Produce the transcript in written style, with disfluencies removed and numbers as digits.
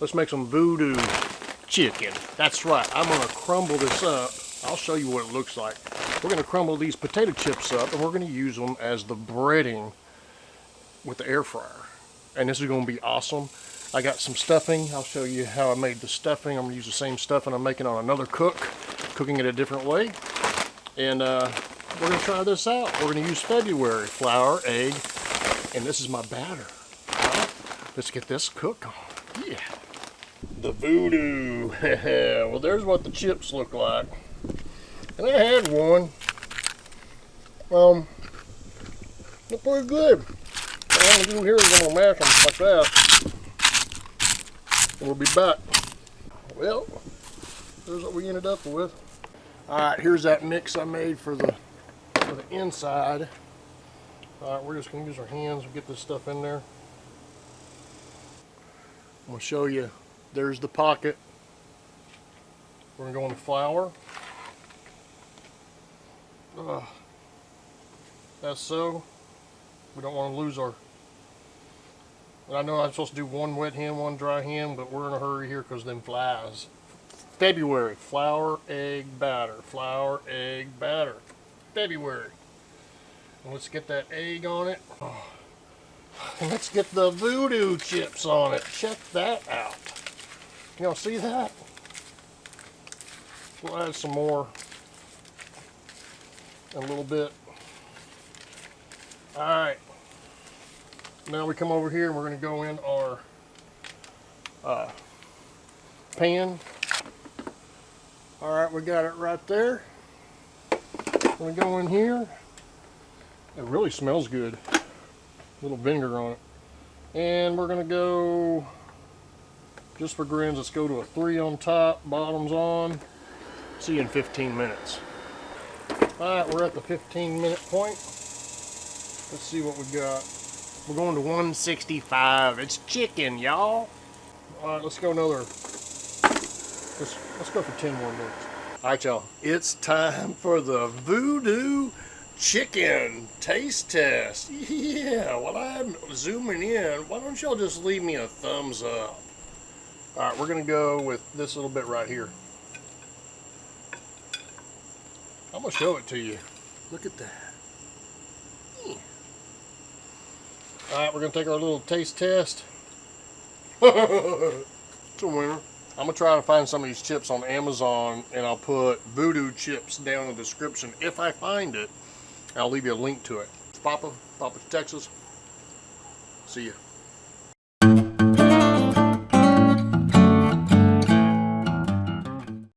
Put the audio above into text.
Let's make some voodoo chicken. That's right. I'm going to crumble this up. I'll show you what it looks like. We're going to crumble these potato chips up and we're going to use them as the breading with the air fryer. And this is going to be awesome. I got some stuffing. I'll show you how I made the stuffing. I'm going to use the same stuffing I'm making on another cooking it a different way. And we're going to try this out. We're going to use February flour, egg, and this is my batter. All right, let's get this cooked on. Yeah. The voodoo. Well, there's what the chips look like. And I had one. They're pretty good. What I'm gonna do here is I'm gonna mash them like that. And we'll be back. Well, there's what we ended up with. Alright, here's that mix I made for the inside. Alright, we're just gonna use our hands and get this stuff in there. I'm gonna show you, there's the pocket. We're gonna go in the flour. That's so. We don't want to lose our. I know I'm supposed to do one wet hem, one dry hem, but we're in a hurry here because them flies. February, flour, egg, batter. Flour, egg, batter. February. And let's get that egg on it. And let's get the voodoo chips on it. Check that out. Y'all see that? We'll add some more. A little bit. Alright. Now we come over here and we're going to go in our pan. Alright, we got it right there. We're going to go in here. It really smells good. A little vinegar on it. And we're going to go, just for grins, let's go to a 3 on top, bottoms on. See you in 15 minutes. Alright, we're at the 15-minute point. Let's see what we got. We're going to 165. It's chicken, y'all. Alright, let's go another. Let's go for 10 more minutes. Alright, y'all. It's time for the voodoo chicken taste test. Yeah, while I'm zooming in, why don't y'all just leave me a thumbs up? Alright, we're going to go with this little bit right here. I'm going to show it to you. Look at that. Alright, we're going to take our little taste test. It's a winner. I'm going to try to find some of these chips on Amazon, and I'll put voodoo chips down in the description. If I find it, I'll leave you a link to it. It's Papa, Texas. See ya.